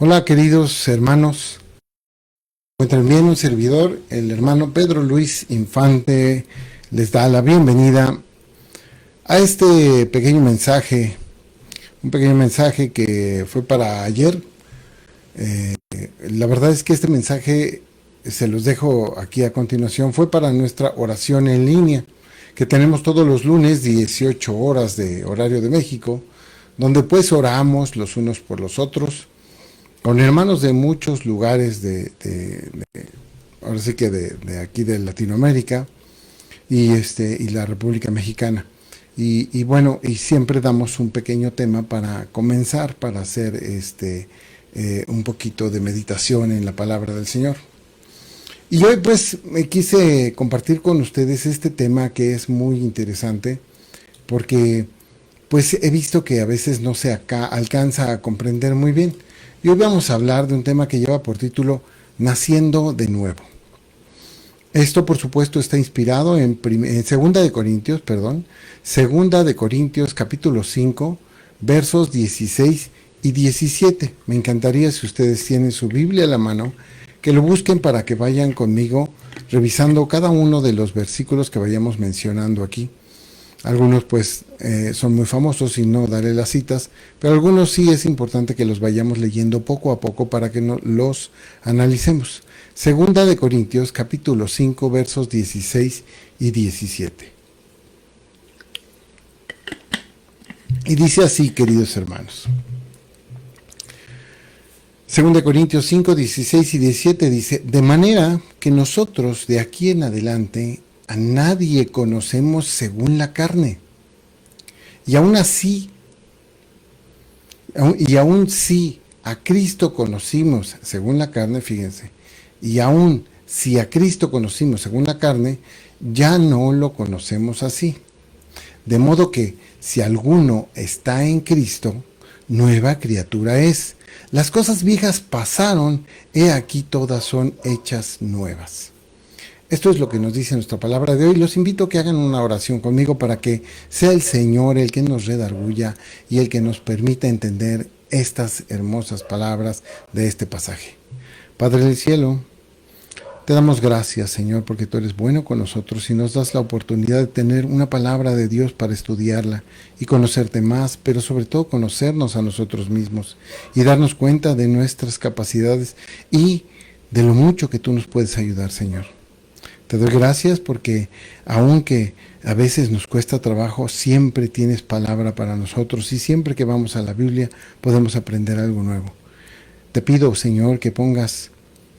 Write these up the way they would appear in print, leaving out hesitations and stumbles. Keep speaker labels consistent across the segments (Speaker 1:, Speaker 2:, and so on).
Speaker 1: Hola queridos hermanos, encuentran bien un servidor, el hermano Pedro Luis Infante, les da la bienvenida a este pequeño mensaje, un pequeño mensaje que fue para ayer. La verdad es que este mensaje se los dejo aquí a continuación, fue para nuestra oración en línea, que tenemos todos los lunes, 18 horas de horario de México, donde pues oramos los unos por los otros, con hermanos de muchos lugares ahora sí que de aquí de Latinoamérica y la República Mexicana. Y bueno, y siempre damos un pequeño tema para comenzar, para hacer un poquito de meditación en la palabra del Señor. Y hoy pues me quise compartir con ustedes este tema que es muy interesante, porque pues he visto que a veces no se alcanza a comprender muy bien. Y hoy vamos a hablar de un tema que lleva por título Naciendo de Nuevo. Esto, por supuesto, está inspirado en Segunda de Corintios, capítulo 5, versos 16 y 17. Me encantaría, si ustedes tienen su Biblia a la mano, que lo busquen para que vayan conmigo revisando cada uno de los versículos que vayamos mencionando aquí. Algunos pues son muy famosos y no daré las citas, pero algunos sí es importante que los vayamos leyendo poco a poco para que los analicemos. Segunda de Corintios, capítulo 5, versos 16 y 17. Y dice así, queridos hermanos. Segunda de Corintios 5, 16 y 17 dice: de manera que nosotros de aquí en adelante a nadie conocemos según la carne. Y aún si a Cristo conocimos según la carne, fíjense, y aún si a Cristo conocimos según la carne, ya no lo conocemos así. De modo que si alguno está en Cristo, nueva criatura es. Las cosas viejas pasaron, he aquí todas son hechas nuevas. Esto es lo que nos dice nuestra palabra de hoy. Los invito a que hagan una oración conmigo para que sea el Señor el que nos redarguya y el que nos permita entender estas hermosas palabras de este pasaje. Padre del cielo, te damos gracias, Señor, porque tú eres bueno con nosotros y nos das la oportunidad de tener una palabra de Dios para estudiarla y conocerte más, pero sobre todo conocernos a nosotros mismos y darnos cuenta de nuestras capacidades y de lo mucho que tú nos puedes ayudar, Señor. Te doy gracias porque aunque a veces nos cuesta trabajo, siempre tienes palabra para nosotros y siempre que vamos a la Biblia podemos aprender algo nuevo. Te pido, Señor, que pongas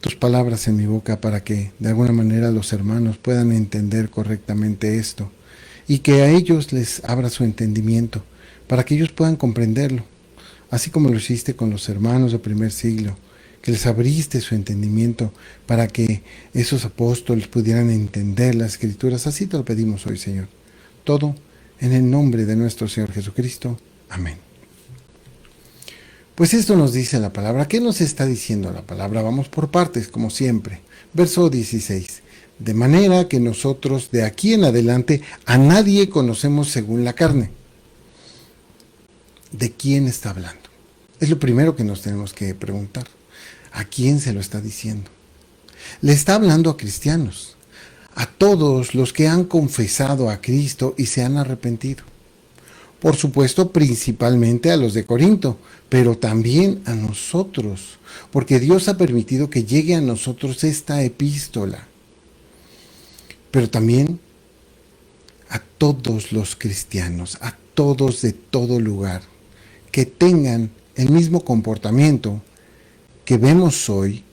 Speaker 1: tus palabras en mi boca para que de alguna manera los hermanos puedan entender correctamente esto y que a ellos les abra su entendimiento para que ellos puedan comprenderlo, así como lo hiciste con los hermanos del primer siglo, que les abriste su entendimiento para que esos apóstoles pudieran entender las Escrituras. Así te lo pedimos hoy, Señor. Todo en el nombre de nuestro Señor Jesucristo. Amén. Pues esto nos dice la palabra. ¿Qué nos está diciendo la palabra? Vamos por partes, como siempre. Verso 16. De manera que nosotros de aquí en adelante a nadie conocemos según la carne. ¿De quién está hablando? Es lo primero que nos tenemos que preguntar. ¿A quién se lo está diciendo? Le está hablando a cristianos, a todos los que han confesado a Cristo y se han arrepentido. Por supuesto, principalmente a los de Corinto, pero también a nosotros, porque Dios ha permitido que llegue a nosotros esta epístola. Pero también a todos los cristianos, a todos de todo lugar, que tengan el mismo comportamiento que vemos hoy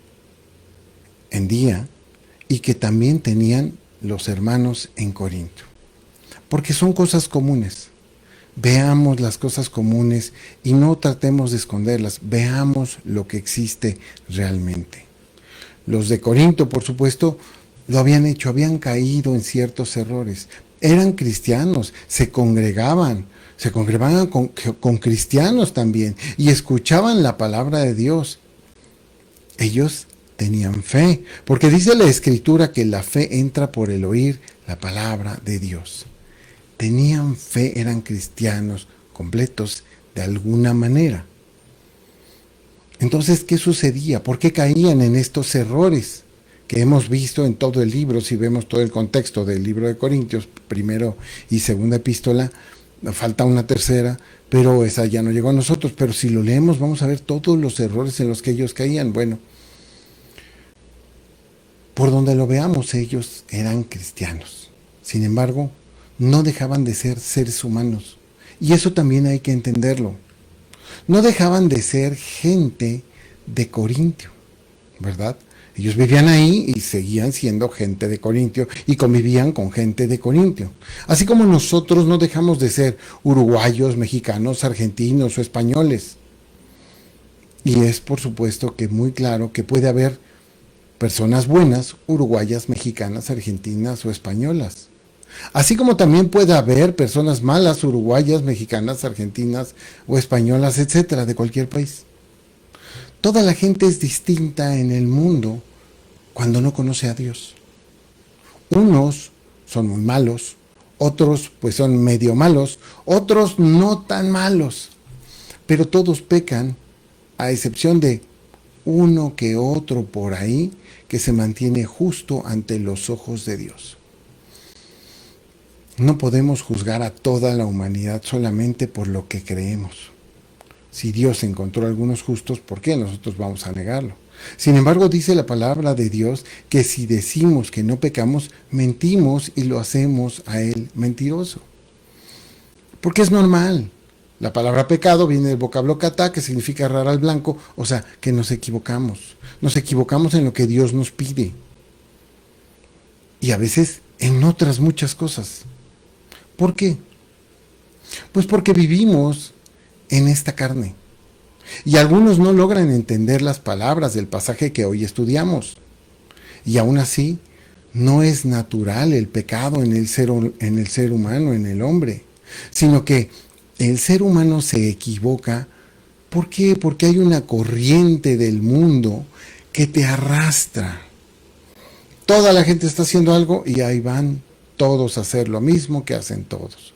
Speaker 1: en día y que también tenían los hermanos en Corinto. Porque son cosas comunes. Veamos las cosas comunes y no tratemos de esconderlas. Veamos lo que existe realmente. Los de Corinto, por supuesto, lo habían hecho, habían caído en ciertos errores. Eran cristianos, se congregaban con cristianos también y escuchaban la palabra de Dios. Ellos tenían fe, porque dice la Escritura que la fe entra por el oír la palabra de Dios. Tenían fe, eran cristianos completos de alguna manera. Entonces, ¿qué sucedía? ¿Por qué caían en estos errores que hemos visto en todo el libro? Si vemos todo el contexto del libro de Corintios, primero y segunda epístola, falta una tercera, pero esa ya no llegó a nosotros. Pero si lo leemos, vamos a ver todos los errores en los que ellos caían. Bueno, por donde lo veamos, ellos eran cristianos. Sin embargo, no dejaban de ser seres humanos. Y eso también hay que entenderlo. No dejaban de ser gente de Corintio, ¿verdad? Ellos vivían ahí y seguían siendo gente de Corintio y convivían con gente de Corintio. Así como nosotros no dejamos de ser uruguayos, mexicanos, argentinos o españoles. Y es por supuesto que muy claro que puede haber personas buenas, uruguayas, mexicanas, argentinas o españolas. Así como también puede haber personas malas, uruguayas, mexicanas, argentinas o españolas, etcétera, de cualquier país. Toda la gente es distinta en el mundo cuando no conoce a Dios. Unos son muy malos, otros pues son medio malos, otros no tan malos, pero todos pecan, a excepción de uno que otro por ahí que se mantiene justo ante los ojos de Dios. No podemos juzgar a toda la humanidad solamente por lo que creemos. Si Dios encontró algunos justos, ¿por qué nosotros vamos a negarlo? Sin embargo, dice la palabra de Dios que si decimos que no pecamos, mentimos y lo hacemos a Él mentiroso. Porque es normal. La palabra pecado viene del vocablo katá, que significa errar al blanco, o sea, que nos equivocamos. Nos equivocamos en lo que Dios nos pide. Y a veces en otras muchas cosas. ¿Por qué? Pues porque vivimos en esta carne. Y algunos no logran entender las palabras del pasaje que hoy estudiamos. Y aún así, no es natural el pecado en el ser humano, en el hombre, sino que el ser humano se equivoca. ¿Por qué? Porque hay una corriente del mundo que te arrastra. Toda la gente está haciendo algo y ahí van todos a hacer lo mismo que hacen todos.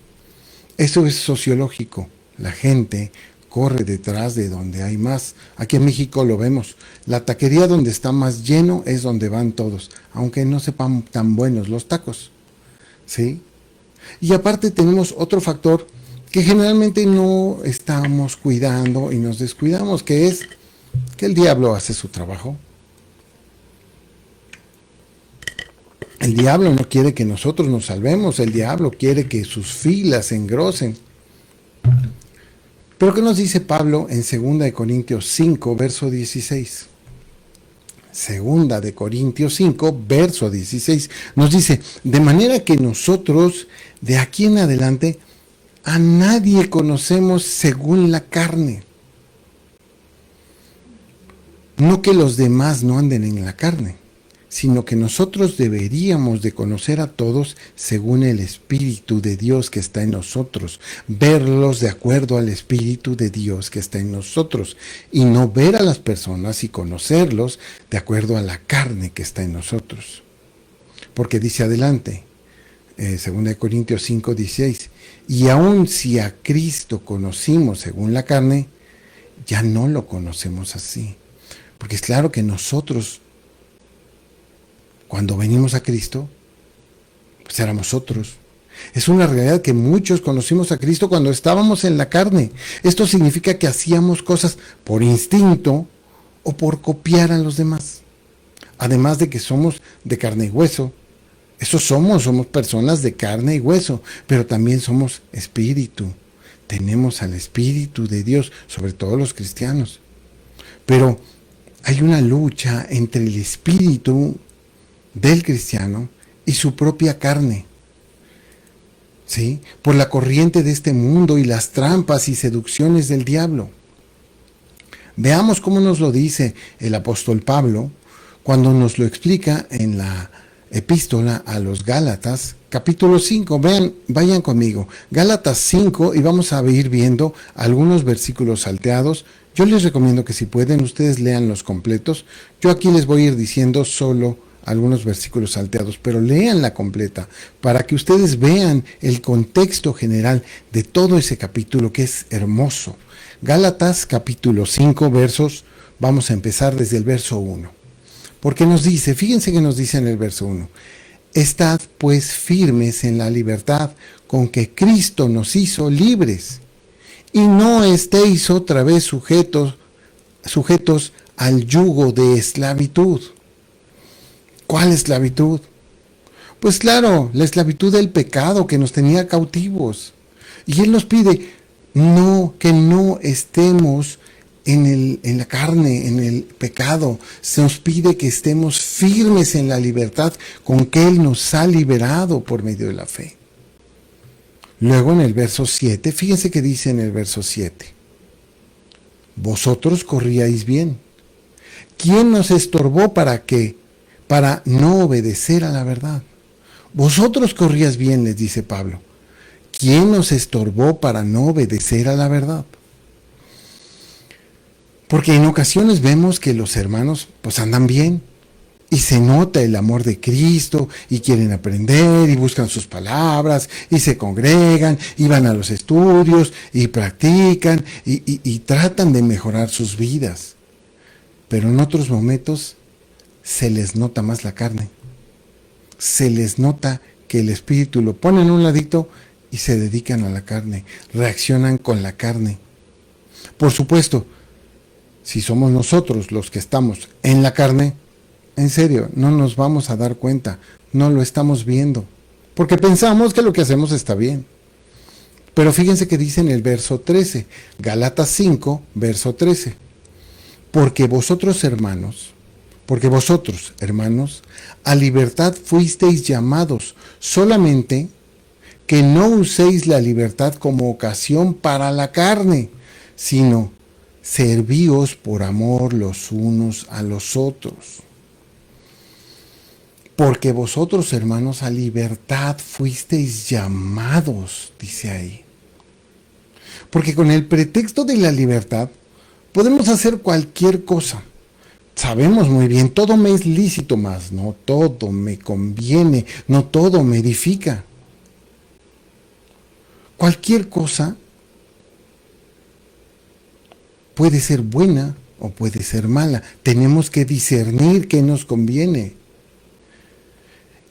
Speaker 1: Eso es sociológico. La gente corre detrás de donde hay más. Aquí en México lo vemos. La taquería donde está más lleno es donde van todos, aunque no sepan tan buenos los tacos. ¿Sí? Y aparte tenemos otro factor que generalmente no estamos cuidando y nos descuidamos, que es que el diablo hace su trabajo. El diablo no quiere que nosotros nos salvemos, el diablo quiere que sus filas se engrosen. Pero ¿qué nos dice Pablo en 2 Corintios 5, verso 16? 2 Corintios 5, verso 16, nos dice, de manera que nosotros de aquí en adelante a nadie conocemos según la carne. No que los demás no anden en la carne, sino que nosotros deberíamos de conocer a todos según el Espíritu de Dios que está en nosotros, verlos de acuerdo al Espíritu de Dios que está en nosotros, y no ver a las personas y conocerlos de acuerdo a la carne que está en nosotros. Porque dice adelante, 2 Corintios 5, 16, y aun si a Cristo conocimos según la carne, ya no lo conocemos así. Porque es claro que nosotros, cuando venimos a Cristo, pues éramos otros. Es una realidad que muchos conocimos a Cristo cuando estábamos en la carne. Esto significa que hacíamos cosas por instinto o por copiar a los demás. Además de que somos de carne y hueso. Eso somos personas de carne y hueso, pero también somos espíritu. Tenemos al Espíritu de Dios, sobre todo los cristianos. Pero hay una lucha entre el espíritu del cristiano y su propia carne, ¿sí? Por la corriente de este mundo y las trampas y seducciones del diablo. Veamos cómo nos lo dice el apóstol Pablo cuando nos lo explica en la epístola a los Gálatas, capítulo 5. Vayan conmigo, Gálatas 5, y vamos a ir viendo algunos versículos salteados. Yo les recomiendo que si pueden, ustedes lean los completos. Yo aquí les voy a ir diciendo solo algunos versículos salteados, pero lean la completa para que ustedes vean el contexto general de todo ese capítulo que es hermoso. Gálatas capítulo 5, versos Vamos a empezar desde el verso 1. Porque nos dice, fíjense que nos dice en el verso 1, estad pues firmes en la libertad con que Cristo nos hizo libres, y no estéis otra vez sujetos al yugo de esclavitud. ¿Cuál esclavitud? Pues claro, la esclavitud del pecado que nos tenía cautivos. Y Él nos pide que no estemos en la carne, en el pecado. Se nos pide que estemos firmes en la libertad con que Él nos ha liberado por medio de la fe. Luego en el verso 7, fíjense que dice en el verso 7, vosotros corríais bien. ¿Quién nos estorbó para no obedecer a la verdad? Vosotros corríais bien, les dice Pablo. ¿Quién nos estorbó para no obedecer a la verdad? Porque en ocasiones vemos que los hermanos pues andan bien y se nota el amor de Cristo y quieren aprender y buscan sus palabras y se congregan y van a los estudios y practican y tratan de mejorar sus vidas. Pero en otros momentos se les nota más la carne. Se les nota que el espíritu lo ponen a un ladito y se dedican a la carne, reaccionan con la carne. Por supuesto, si somos nosotros los que estamos en la carne, en serio, no nos vamos a dar cuenta, no lo estamos viendo, porque pensamos que lo que hacemos está bien. Pero fíjense que dice en el verso 13, Gálatas 5, verso 13, porque vosotros, hermanos, a libertad fuisteis llamados, solamente que no uséis la libertad como ocasión para la carne, sino servíos por amor los unos a los otros. Porque vosotros, hermanos, a libertad fuisteis llamados, dice ahí. Porque con el pretexto de la libertad podemos hacer cualquier cosa. Sabemos muy bien, todo me es lícito, mas no todo me conviene, no todo me edifica. Cualquier cosa puede ser buena o puede ser mala. Tenemos que discernir qué nos conviene.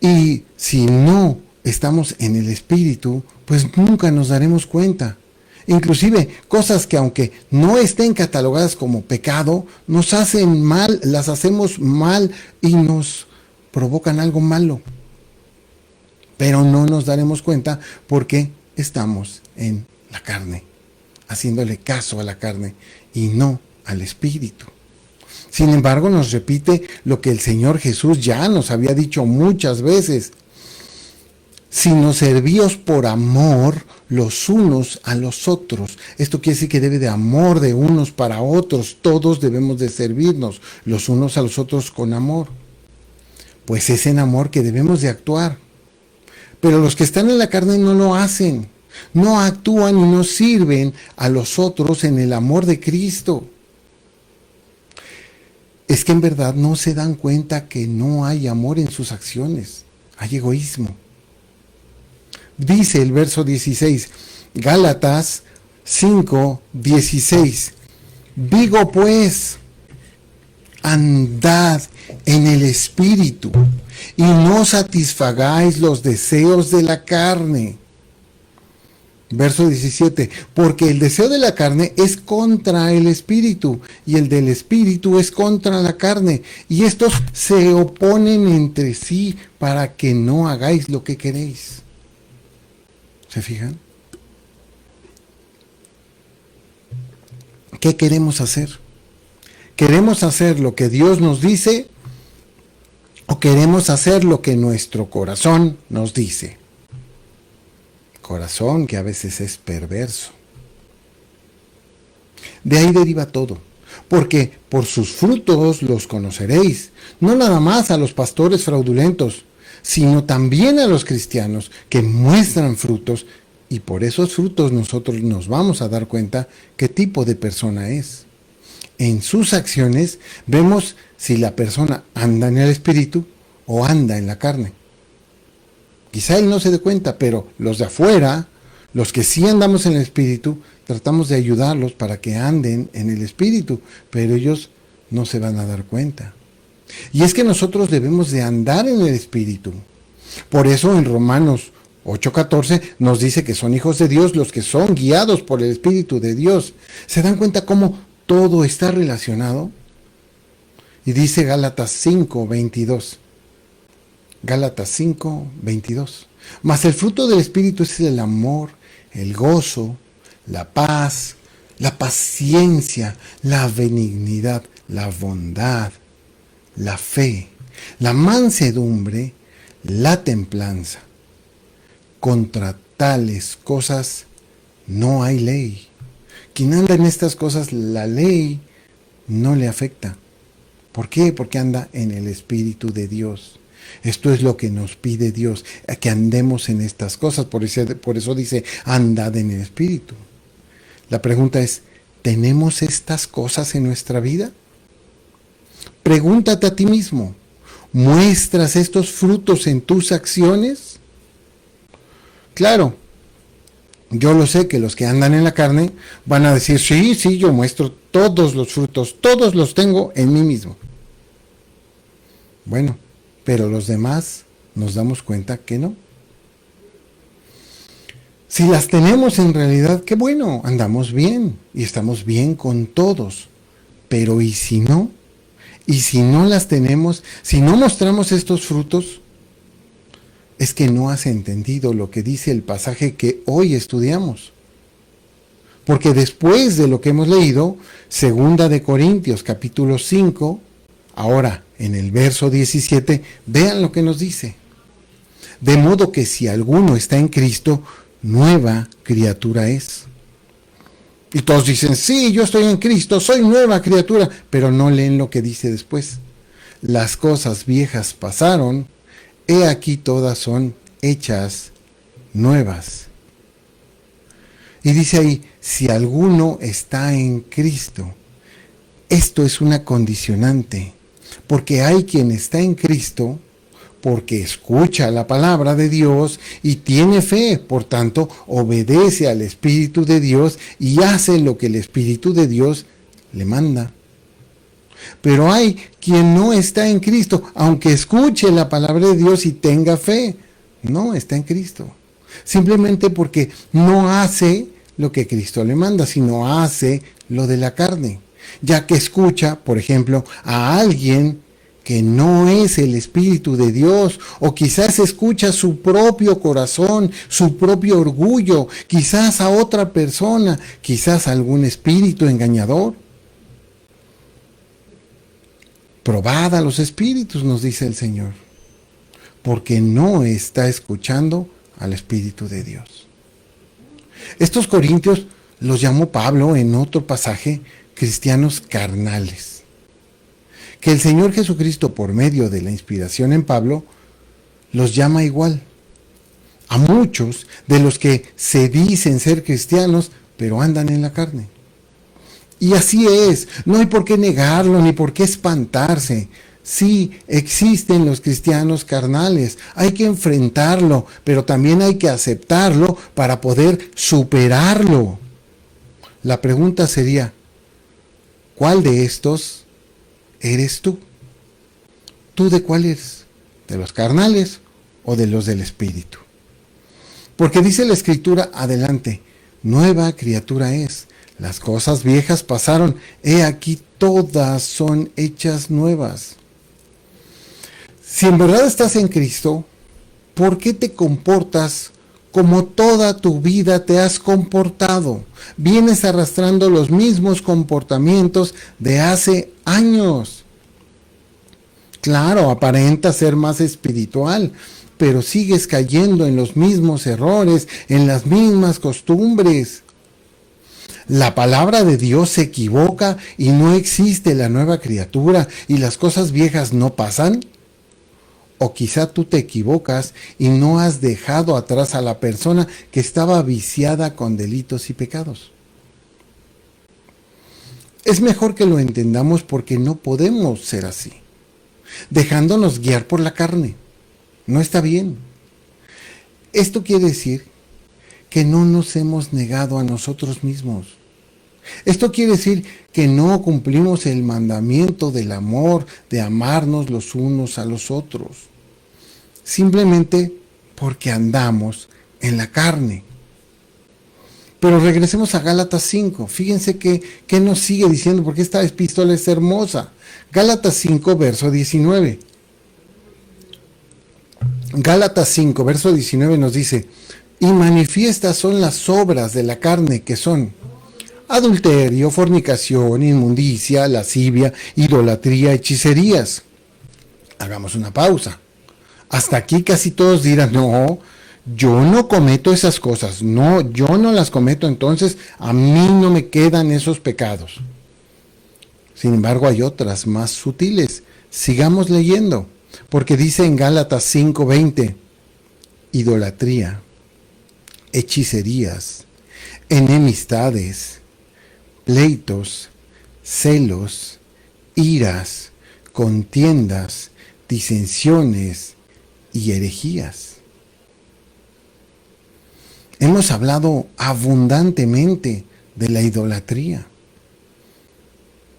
Speaker 1: Y si no estamos en el Espíritu, pues nunca nos daremos cuenta. Inclusive cosas que aunque no estén catalogadas como pecado, nos hacen mal, las hacemos mal y nos provocan algo malo. Pero no nos daremos cuenta porque estamos en la carne, haciéndole caso a la carne y no al Espíritu. Sin embargo, nos repite lo que el Señor Jesús ya nos había dicho muchas veces. Sino servíos por amor los unos a los otros. Esto quiere decir que debe de amor de unos para otros. Todos debemos de servirnos los unos a los otros con amor. Pues es en amor que debemos de actuar. Pero los que están en la carne no lo hacen. No actúan y no sirven a los otros en el amor de Cristo. Es que en verdad no se dan cuenta que no hay amor en sus acciones. Hay egoísmo. Dice el verso 16, Gálatas 5, 16. Digo pues, andad en el Espíritu y no satisfagáis los deseos de la carne. Verso 17, porque el deseo de la carne es contra el Espíritu y el del Espíritu es contra la carne, y estos se oponen entre sí para que no hagáis lo que queréis. ¿Se fijan? ¿Qué queremos hacer? ¿Queremos hacer lo que Dios nos dice o queremos hacer lo que nuestro corazón nos dice? Corazón que a veces es perverso. De ahí deriva todo, porque por sus frutos los conoceréis, no nada más a los pastores fraudulentos, sino también a los cristianos que muestran frutos, y por esos frutos nosotros nos vamos a dar cuenta qué tipo de persona es. En sus acciones vemos si la persona anda en el Espíritu o anda en la carne. Quizá él no se dé cuenta, pero los de afuera, los que sí andamos en el Espíritu, tratamos de ayudarlos para que anden en el Espíritu, pero ellos no se van a dar cuenta. Y es que nosotros debemos de andar en el Espíritu. Por eso en Romanos 8:14 nos dice que son hijos de Dios los que son guiados por el Espíritu de Dios. ¿Se dan cuenta cómo todo está relacionado? Y dice Gálatas 5:22. Gálatas 5:22. Mas el fruto del Espíritu es el amor, el gozo, la paz, la paciencia, la benignidad, la bondad, la fe, la mansedumbre, la templanza. Contra tales cosas no hay ley. Quien anda en estas cosas, la ley no le afecta. ¿Por qué? Porque anda en el Espíritu de Dios. Esto es lo que nos pide Dios, que andemos en estas cosas. Por eso dice, andad en el Espíritu. La pregunta es, ¿tenemos estas cosas en nuestra vida? Pregúntate a ti mismo, ¿muestras estos frutos en tus acciones? Claro, yo lo sé que los que andan en la carne van a decir, sí, yo muestro todos los frutos, todos los tengo en mí mismo. Bueno, pero los demás nos damos cuenta que no. Si las tenemos en realidad, qué bueno, andamos bien y estamos bien con todos. Pero ¿y si no? Y si no las tenemos, si no mostramos estos frutos, es que no has entendido lo que dice el pasaje que hoy estudiamos. Porque después de lo que hemos leído, 2 de Corintios capítulo 5, ahora en el verso 17, vean lo que nos dice. De modo que si alguno está en Cristo, nueva criatura es. Y todos dicen, sí, yo estoy en Cristo, soy nueva criatura, pero no leen lo que dice después. Las cosas viejas pasaron, he aquí todas son hechas nuevas. Y dice ahí, si alguno está en Cristo, esto es una condicionante, porque hay quien está en Cristo porque escucha la palabra de Dios y tiene fe, por tanto, obedece al Espíritu de Dios y hace lo que el Espíritu de Dios le manda. Pero hay quien no está en Cristo, aunque escuche la palabra de Dios y tenga fe, no está en Cristo. Simplemente porque no hace lo que Cristo le manda, sino hace lo de la carne. Ya que escucha, por ejemplo, a alguien que no es el Espíritu de Dios, o quizás escucha su propio corazón, su propio orgullo, quizás a otra persona, quizás a algún espíritu engañador. Probad a los espíritus, nos dice el Señor, porque no está escuchando al Espíritu de Dios. Estos corintios los llamó Pablo en otro pasaje cristianos carnales. Que el Señor Jesucristo, por medio de la inspiración en Pablo, los llama igual. A muchos de los que se dicen ser cristianos, pero andan en la carne. Y así es, no hay por qué negarlo, ni por qué espantarse. Sí, existen los cristianos carnales, hay que enfrentarlo, pero también hay que aceptarlo para poder superarlo. La pregunta sería, ¿cuál de estos eres tú? ¿Tú de cuál eres? ¿De los carnales o de los del Espíritu? Porque dice la Escritura adelante, nueva criatura es, las cosas viejas pasaron, he aquí todas son hechas nuevas. Si en verdad estás en Cristo, ¿por qué te comportas como toda tu vida te has comportado? Vienes arrastrando los mismos comportamientos de hace años. Claro, aparenta ser más espiritual, pero sigues cayendo en los mismos errores, en las mismas costumbres. La palabra de Dios se equivoca y no existe la nueva criatura y las cosas viejas no pasan. O quizá tú te equivocas y no has dejado atrás a la persona que estaba viciada con delitos y pecados. Es mejor que lo entendamos porque no podemos ser así, dejándonos guiar por la carne. No está bien. Esto quiere decir que no nos hemos negado a nosotros mismos. Esto quiere decir que no cumplimos el mandamiento del amor, de amarnos los unos a los otros, simplemente porque andamos en la carne. Pero regresemos a Gálatas 5. Fíjense que nos sigue diciendo, porque esta epístola es hermosa. Gálatas 5, verso 19. Gálatas 5, verso 19 nos dice: y manifiestas son las obras de la carne, que son adulterio, fornicación, inmundicia, lascivia, idolatría, hechicerías. Hagamos una pausa. Hasta aquí casi todos dirán: no, yo no cometo esas cosas, no, yo no las cometo, entonces a mí no me quedan esos pecados. Sin embargo, hay otras más sutiles. Sigamos leyendo, porque dice en Gálatas 5:20: idolatría, hechicerías, enemistades, pleitos, celos, iras, contiendas, disensiones y herejías. Hemos hablado abundantemente de la idolatría,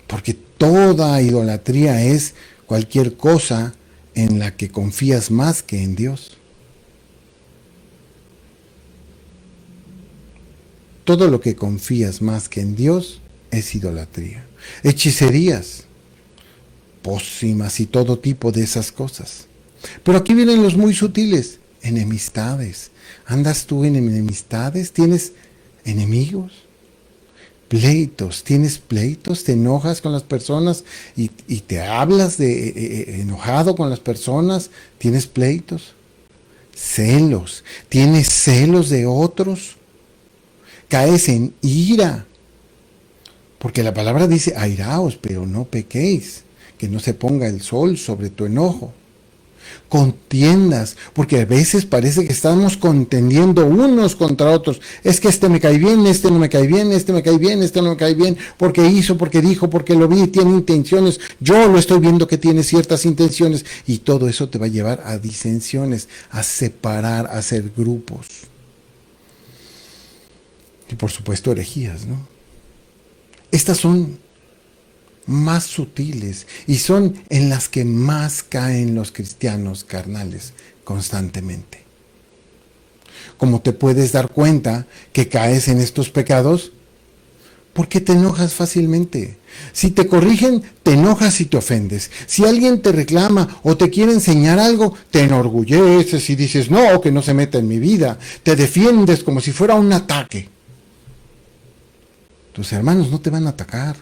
Speaker 1: porque toda idolatría es cualquier cosa en la que confías más que en Dios. Todo lo que confías más que en Dios es idolatría. Hechicerías, pócimas y todo tipo de esas cosas. Pero aquí vienen los muy sutiles: enemistades. ¿Andas tú en enemistades? ¿Tienes enemigos? Pleitos. ¿Tienes pleitos? ¿Te enojas con las personas y te hablas de enojado con las personas? ¿Tienes pleitos? Celos. ¿Tienes celos de otros? Caes en ira. Porque la palabra dice: airaos, pero no pequéis, que no se ponga el sol sobre tu enojo. Contiendas, porque a veces parece que estamos contendiendo unos contra otros. Es que este me cae bien, este no me cae bien, este me cae bien, este no me cae bien, porque hizo, porque dijo, porque lo vi, tiene intenciones. Yo lo estoy viendo que tiene ciertas intenciones, y todo eso te va a llevar a disensiones, a separar, a hacer grupos. Y por supuesto herejías, ¿no? Estas son más sutiles y son en las que más caen los cristianos carnales constantemente. Como te puedes dar cuenta que caes en estos pecados, porque te enojas fácilmente. Si te corrigen, te enojas y te ofendes. Si alguien te reclama o te quiere enseñar algo, te enorgulleces y dices: no, que no se meta en mi vida. Te defiendes como si fuera un ataque. Tus hermanos no te van a atacar,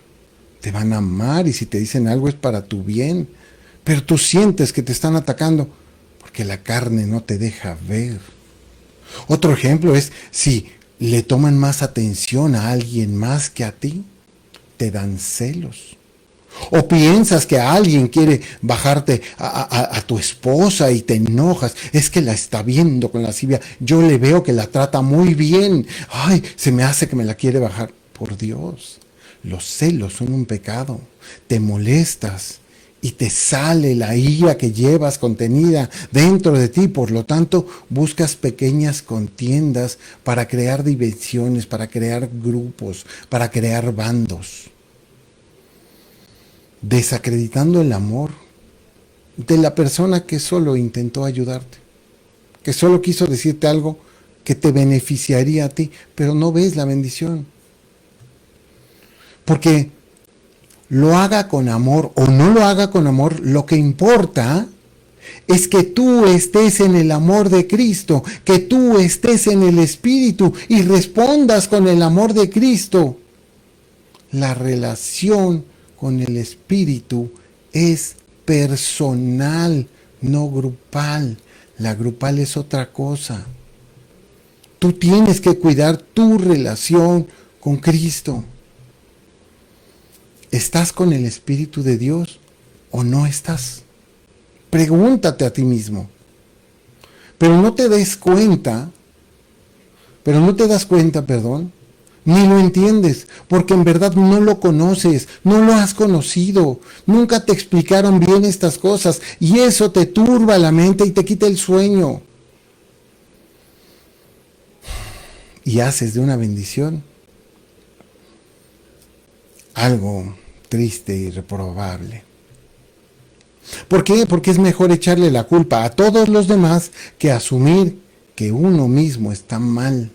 Speaker 1: te van a amar, y si te dicen algo es para tu bien, pero tú sientes que te están atacando porque la carne no te deja ver. Otro ejemplo es: si le toman más atención a alguien más que a ti, te dan celos. O piensas que alguien quiere bajarte a tu esposa y te enojas. Es que la está viendo con lascivia, yo le veo que la trata muy bien, ay, se me hace que me la quiere bajar. Por Dios, los celos son un pecado. Te molestas y te sale la ira que llevas contenida dentro de ti. Por lo tanto, buscas pequeñas contiendas para crear divisiones, para crear grupos, para crear bandos, desacreditando el amor de la persona que solo intentó ayudarte, que solo quiso decirte algo que te beneficiaría a ti, pero no ves la bendición. Porque lo haga con amor o no lo haga con amor, lo que importa es que tú estés en el amor de Cristo, que tú estés en el Espíritu y respondas con el amor de Cristo. La relación con el Espíritu es personal, no grupal. La grupal es otra cosa. Tú tienes que cuidar tu relación con Cristo. ¿Estás con el Espíritu de Dios o no estás? Pregúntate a ti mismo. Pero no te das cuenta, ni lo entiendes, porque en verdad no lo conoces, no lo has conocido, nunca te explicaron bien estas cosas, y eso te turba la mente y te quita el sueño. Y haces de una bendición algo triste y reprobable. ¿Por qué? Porque es mejor echarle la culpa a todos los demás que asumir que uno mismo está mal.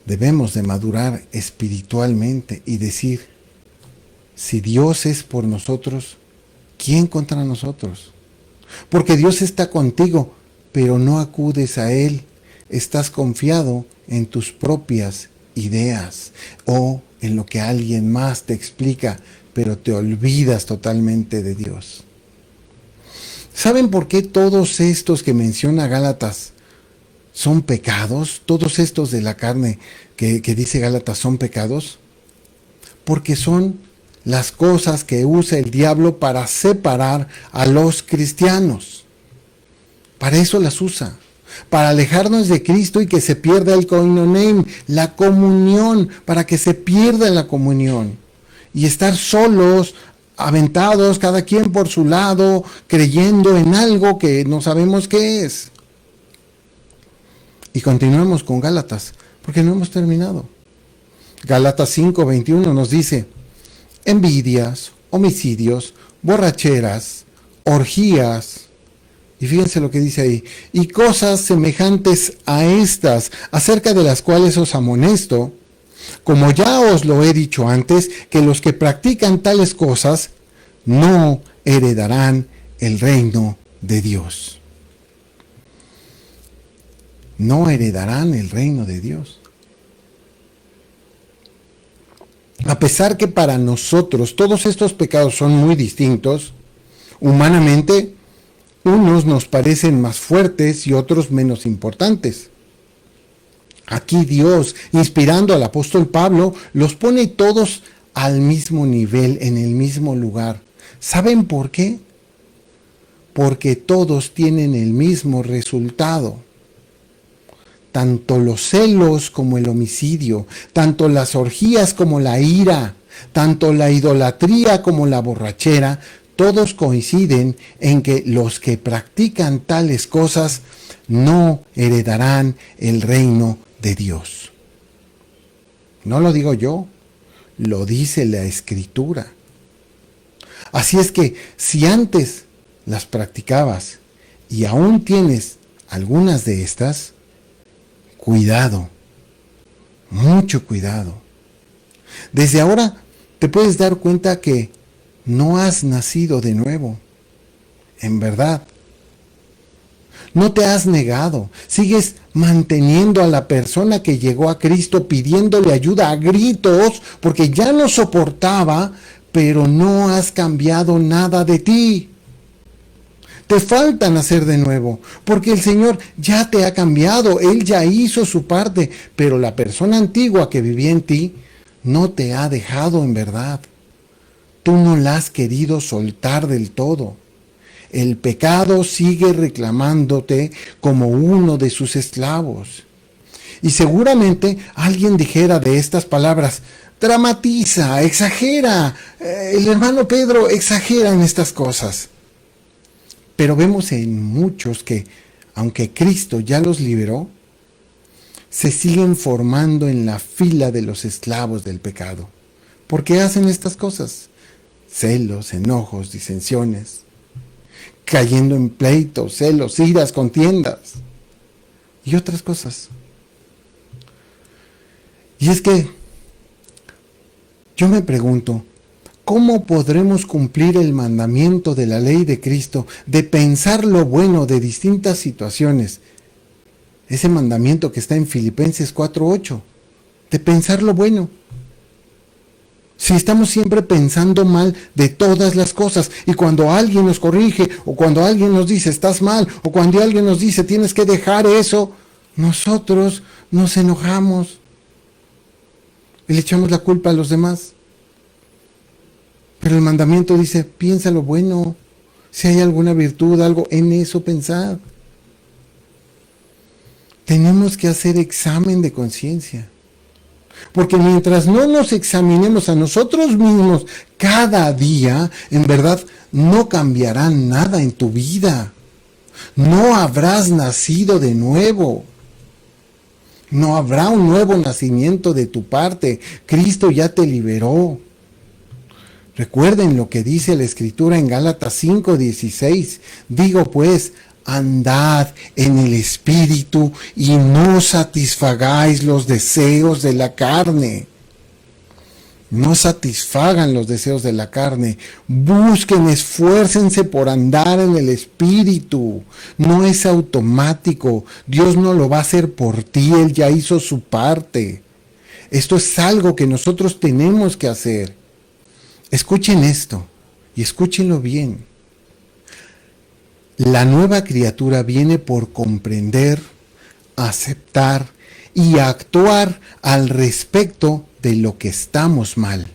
Speaker 1: Debemos de madurar espiritualmente y decir, si Dios es por nosotros, ¿quién contra nosotros? Porque Dios está contigo, pero no acudes a Él. Estás confiado en tus propias ideas o en lo que alguien más te explica, pero te olvidas totalmente de Dios. ¿Saben por qué todos estos que menciona Gálatas son pecados? Todos estos de la carne que dice Gálatas son pecados. Porque son las cosas que usa el diablo para separar a los cristianos. Para eso las usa. Para alejarnos de Cristo y que se pierda el koinonem, la comunión, para que se pierda la comunión. Y estar solos, aventados, cada quien por su lado, creyendo en algo que no sabemos qué es. Y continuemos con Gálatas, porque no hemos terminado. Gálatas 5:21 nos dice, envidias, homicidios, borracheras, orgías, y fíjense lo que dice ahí, y cosas semejantes a estas, acerca de las cuales os amonesto, como ya os lo he dicho antes, que los que practican tales cosas no heredarán el reino de Dios. No heredarán el reino de Dios. A pesar que para nosotros todos estos pecados son muy distintos, humanamente, unos nos parecen más fuertes y otros menos importantes. Aquí Dios, inspirando al apóstol Pablo, los pone todos al mismo nivel, en el mismo lugar. ¿Saben por qué? Porque todos tienen el mismo resultado. Tanto los celos como el homicidio, tanto las orgías como la ira, tanto la idolatría como la borrachera, todos coinciden en que los que practican tales cosas no heredarán el reino de Dios. No lo digo yo, lo dice la Escritura. Así es que si antes las practicabas y aún tienes algunas de estas, cuidado, mucho cuidado. Desde ahora te puedes dar cuenta que no has nacido de nuevo, en verdad. No te has negado, sigues manteniendo a la persona que llegó a Cristo pidiéndole ayuda a gritos porque ya no soportaba, pero no has cambiado nada de ti. Te falta nacer de nuevo, porque el Señor ya te ha cambiado, Él ya hizo su parte, pero la persona antigua que vivía en ti no te ha dejado en verdad. Tú no la has querido soltar del todo. El pecado sigue reclamándote como uno de sus esclavos. Y seguramente alguien dijera de estas palabras, dramatiza, exagera, el hermano Pedro exagera en estas cosas. Pero vemos en muchos que, aunque Cristo ya los liberó, se siguen formando en la fila de los esclavos del pecado. ¿Por qué hacen estas cosas? Celos, enojos, disensiones, cayendo en pleitos, celos, iras, contiendas y otras cosas. Y es que yo me pregunto, ¿cómo podremos cumplir el mandamiento de la ley de Cristo de pensar lo bueno de distintas situaciones? Ese mandamiento que está en Filipenses 4:8, de pensar lo bueno. Si estamos siempre pensando mal de todas las cosas, y cuando alguien nos corrige, o cuando alguien nos dice estás mal, o cuando alguien nos dice tienes que dejar eso, nosotros nos enojamos y le echamos la culpa a los demás. Pero el mandamiento dice, piensa lo bueno, si hay alguna virtud, algo, en eso pensar. Tenemos que hacer examen de conciencia. Porque mientras no nos examinemos a nosotros mismos cada día, en verdad no cambiará nada en tu vida. No habrás nacido de nuevo. No habrá un nuevo nacimiento de tu parte. Cristo ya te liberó. Recuerden lo que dice la Escritura en Gálatas 5:16. Digo pues, andad en el Espíritu y no satisfagáis los deseos de la carne. No satisfagan los deseos de la carne. Busquen, esfuércense por andar en el Espíritu. No es automático. Dios no lo va a hacer por ti. Él ya hizo su parte. Esto es algo que nosotros tenemos que hacer. Escuchen esto y escúchenlo bien. La nueva criatura viene por comprender, aceptar y actuar al respecto de lo que estamos mal.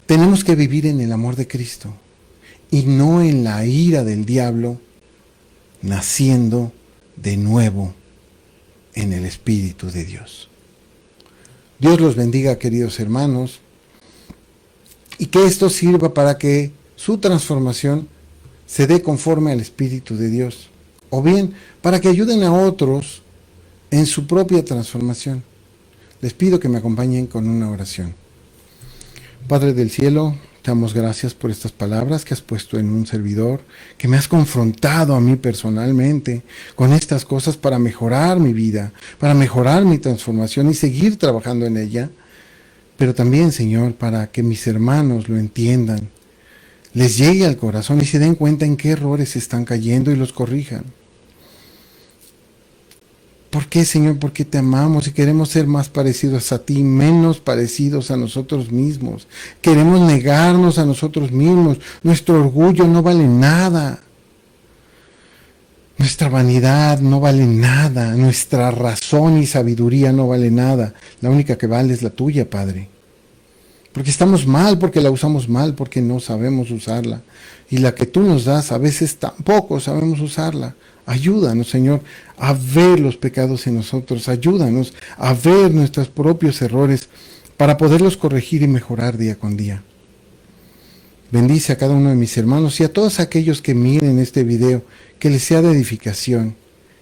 Speaker 1: Tenemos que vivir en el amor de Cristo y no en la ira del diablo, naciendo de nuevo en el Espíritu de Dios. Dios los bendiga, queridos hermanos, y que esto sirva para que su transformación se dé conforme al Espíritu de Dios, o bien para que ayuden a otros en su propia transformación. Les pido que me acompañen con una oración. Padre del cielo, te damos gracias por estas palabras que has puesto en un servidor, que me has confrontado a mí personalmente con estas cosas para mejorar mi vida, para mejorar mi transformación y seguir trabajando en ella, pero también, Señor, para que mis hermanos lo entiendan, les llegue al corazón y se den cuenta en qué errores están cayendo y los corrijan. ¿Por qué, Señor? Porque te amamos y queremos ser más parecidos a ti, menos parecidos a nosotros mismos. Queremos negarnos a nosotros mismos. Nuestro orgullo no vale nada. Nuestra vanidad no vale nada. Nuestra razón y sabiduría no vale nada. La única que vale es la tuya, Padre. Porque estamos mal, porque la usamos mal, porque no sabemos usarla. Y la que tú nos das, a veces tampoco sabemos usarla. Ayúdanos, Señor, a ver los pecados en nosotros. Ayúdanos a ver nuestros propios errores para poderlos corregir y mejorar día con día. Bendice a cada uno de mis hermanos y a todos aquellos que miren este video, que les sea de edificación,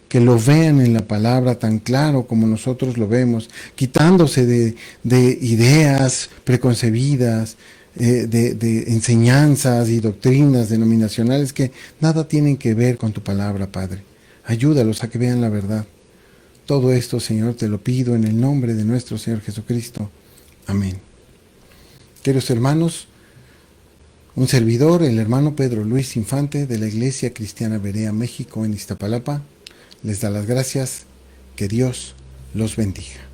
Speaker 1: que lo vean en la palabra tan claro como nosotros lo vemos, quitándose de ideas preconcebidas, de enseñanzas y doctrinas denominacionales que nada tienen que ver con tu palabra, Padre. Ayúdalos a que vean la verdad. Todo esto, Señor, te lo pido en el nombre de nuestro Señor Jesucristo. Amén. Queridos hermanos, un servidor, el hermano Pedro Luis Infante de la Iglesia Cristiana Berea México en Iztapalapa, les da las gracias. Que Dios los bendiga.